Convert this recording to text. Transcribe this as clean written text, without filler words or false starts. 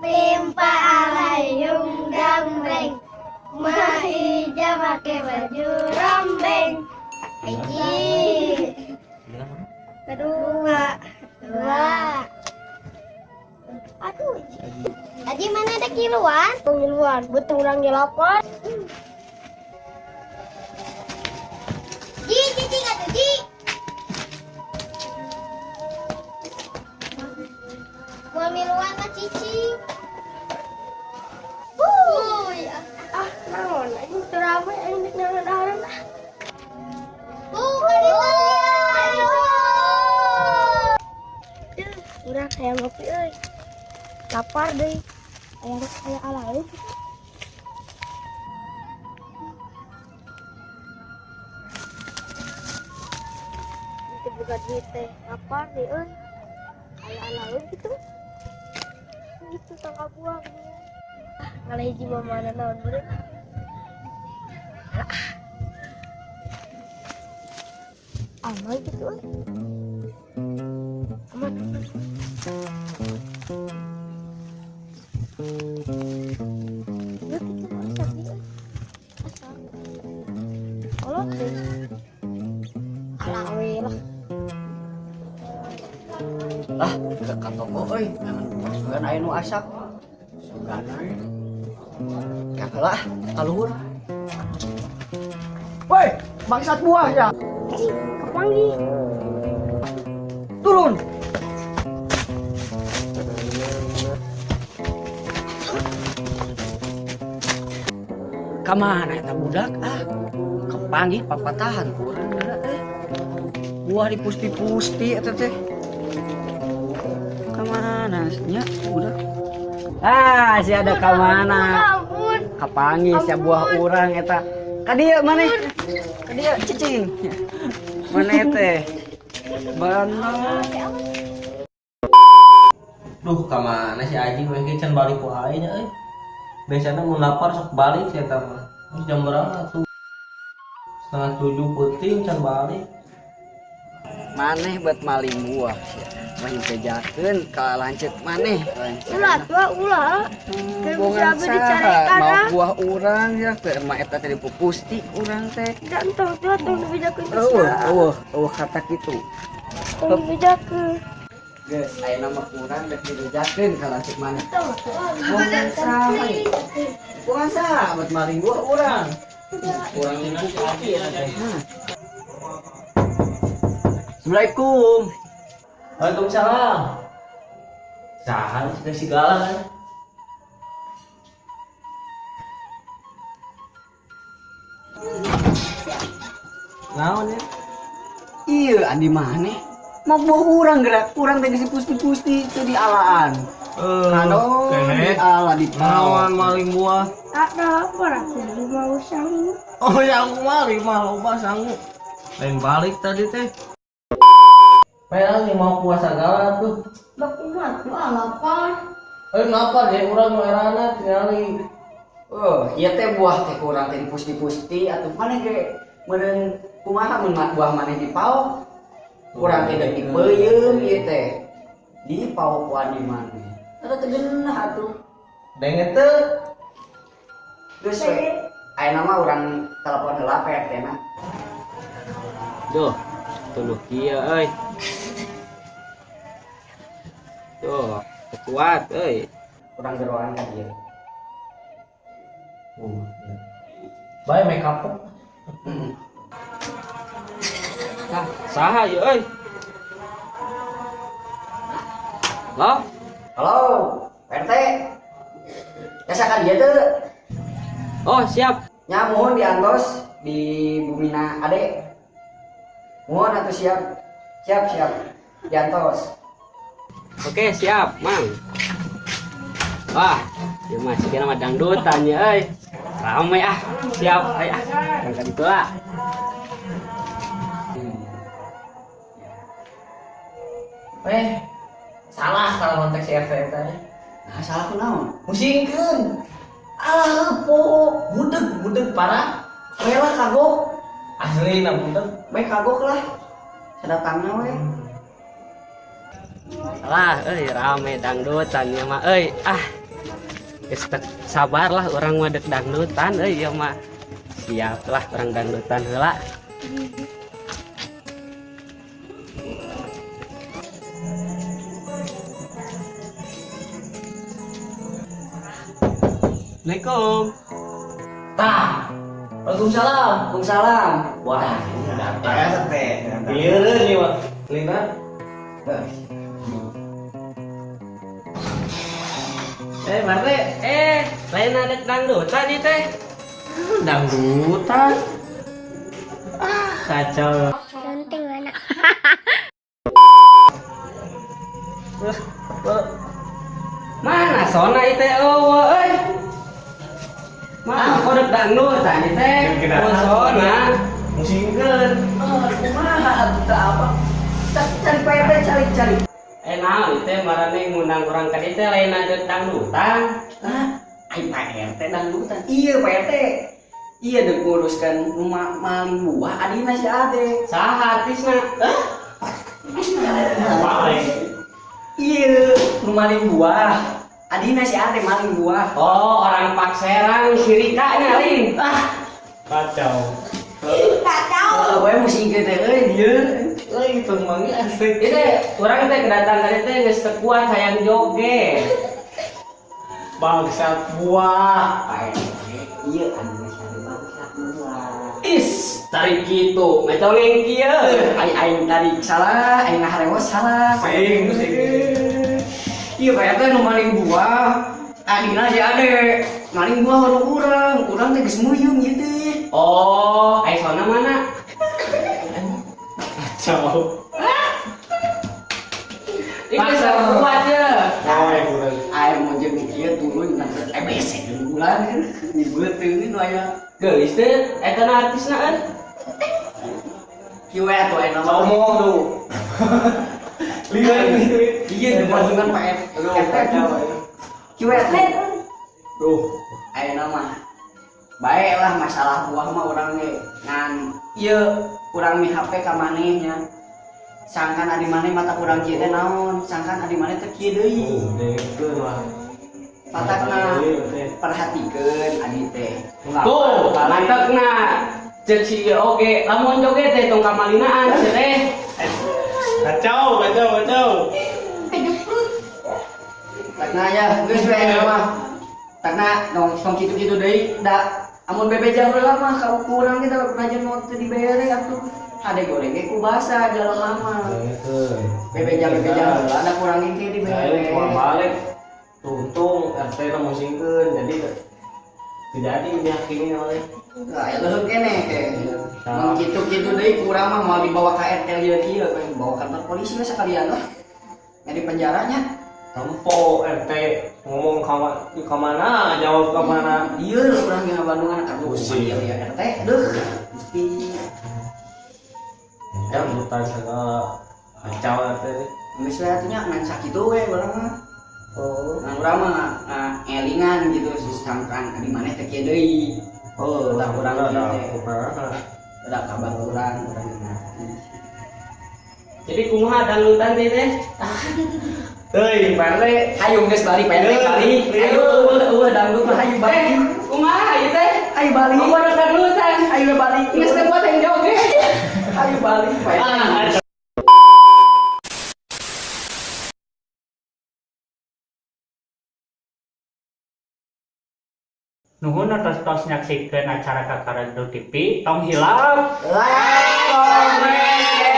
Pimpa alayung gambreng, Mahija pakai baju rombeng. Hiji, kedua. Aduh, Aji mana ada kiluan? Kiluan, betul orang lapar. Ji, atuh Ji. Mau miluan mah Cici. Ya. Naon? Aing teu rame aing nek naon-naon. Ayo. Urang hayang ngopi euy. Lapar deui. Hayang rek aya alaeun. Itu bukan duit teh. Lapar deui euy. Aya alaeun kitu. Gitu tangga buang dia. Kalau hiji mah mana naon bener. Aman gitu. Aman. Ya gitu masak dia. Masak. Kolot deh. Alawe lah. Ke toko euy, sugan aya nu asap. Sugan aya. Kalah, kaluhur. Woi, bangsat buah ya. Kepanggi. Turun. Kamana eta budak Kepanggih papatahan kurang teh. Buah dipusti-pusti eta teh. Kamana nya budak? Si ada kamana? Kapanggih sia buah urang eta. Ka dieu maneh. Ka dieu cicing. Maneh teh. Bener. Duh, kamana si Aji we ge can balik wae nya euy. Biasana mun lapar sok balik si eta mah. Terus jam berapa tuh? 6:30 peuting can balik. Maneh buat maling buah. Main pejakeun ka lanceuk maneh. Ulah. Bongan saha mau buah urang ya teh mah eta teh dipupusti urang teh. Gantong dibejakeun. Eueuh kata kitu. Dibejakeun. Geus ayeuna mah urang rek dibejakeun ka lanceuk maneh. Bongan saha? Bongan saha buat maling buah urang. Urang dipupusti eta teh. Assalamualaikum. Waalaikumsalam. Sahan sudah segala kan? Naon ya? Iya, andi maneh. Mau buah urang gerak, urang teh geus pusti-pusti teu dialaan. Aduh, ala di Naon maling buah? Ada apa aku mau sangu? Oh ya aku mari mah loba sangu. Lain balik tadi teh. Pengen nih mau puasa segala tuh. Bak umat mah lapar. Kenapa deh urang merana tinggali. Iya teh buah teh kurang teh dipusti-pusti atuh maneh ge meureun kumaha mun buah maneh dipaok. Kurang teh dipeuyeum ieu teh. Dipaok ku adi maneh. Eta teh geunah atuh. Denget teh. Geus we. Ayeuna mah urang telepon heula PRT-na. Duh, tuluh kieu euy. Tuh, kuat euy. Urang geroan ka dieu. Bae make up. Saha ieu euy? Halo, PRT. Asa ka dieu teu? Oh, siap. Nya mohon diantos di Bumina Ade. Mohon atuh siap. Siap. Diantos. Oke, siap, Mang. Wah, ieu mah sikina mah dangdutan ya euy. Rame siap. Berangkat itu lah. Salah kalau konteks RT tadi. Nah, salah kunaon? Musingkeun. Budeg parah. Rela kagok. Asli na budeg. Baik kagok lah. Sedatangna we. Salah rame dangdutan ya mah Geus teu sabar lah orang mah dek dangdutan ieu mah. Siap lah orang dangdutan heula. Assalamualaikum. Tah. Waalaikumsalam. Waalaikumsalam. Wah, datang teh. Gilieureun ieu mah. Lina. Mare, lain ada dangdutan nih teh. Dangdutan. Kacau. Penting anak. Mana sona itu euy. Mana kodek dangdutan nih teh. Sona. Musingkeun. Kumaha atuh apa? Cari PRT cari. Naon teh marane ngundang orang ka dieu teh lain ada dangdutan. Ai PRT dangdutan. Iya PRT. Iya dek nguruskan rumah maling buah adina si Ade. Saha artisna? Iya, rumah maling buah. Adina si Ade maling buah. Oh, orang Pak Serang sirikanya lain. Kacau. Gue mesti inget teh dia. Euy itu mah asik. Itu orang teh kedatangan tadi teh geus teu kuat hayang joget. Bangsat buah. Iya, adina si Ade bangsat buah. Is, tarik kitu, ngecongeng kieu. Aing tadi salah, aing ngaharewas salah. Sing. Iya PRT nu maling buah. Adina si Ade maling buah urang teh geus muyung ieu teh. Oh, ai sona mana? Kacau. Ini geus kuat ya. Oh, ya kurang. Air mau jeung ieu turun nanti EBC jeung bulan kan. Dibeuteungin nu aya. Geus teh eta artisna kan. Kieu atuh aya nama Ngomong tuh. Lihat itu. Iya dengan PRT. Kieu atuh. Tuh. Aya nama. Baiklah masalah buah mah urang ge ngan ieu urang mi HP ka manehnya. Sangkan adi maneh mata urang kieu teh naon? Sangkan adi maneh teh kieu deui. Dengkeun lah. Matakna perhatikeun adi teh. Tuh, mantekna. Cek si ieu oge, lamun joget teh tong kamalinaan teh. Kacau. Takna ya, geus we mah. Takna nong kitu-kitu deui da amun bebeja heula mah ka urang kita rajin mau teu dibere atuh. Ade goreng ge ku basa jelema mah. Bebeja heula ada kurang ge dibere. Saya balik. Tuntung RT na musingkeun jadi tidak diyakini oleh. Lah ya leuheung kene ke. Mun kitu-kitu deui kurang mah mau dibawa ka RT kieu bawa kantor polisi we sakalian lah. Nya di penjaranya. Tempo RT ngomong ke mana, jawab ke mana. Ieu urang ge Bandungan atuh Pusing. ya RT. Duh, mesti Hutan segala kacau RT. geus we atuh nya ngan sakitu we urang mah. Oh. Ngan urang mah elingan gitu sangkan di maneh teh kieu deui. Oh, Tak kurang ada gitu. Ada kabar urang Jadi kumaha dangdutan teh? Hei, PRT, ayo geus balik PRT balik. Ayo dangdut mah ayo balik. Kumaha ieu teh? Ayo balik. Kumaha ada dangdutan? Ayo balik. Geus teu kuat hayang joget. Ayo balik PRT. Nuhun atas tos nyaksikeun acara Kakarendo TV. Tong hilap. Like, comment,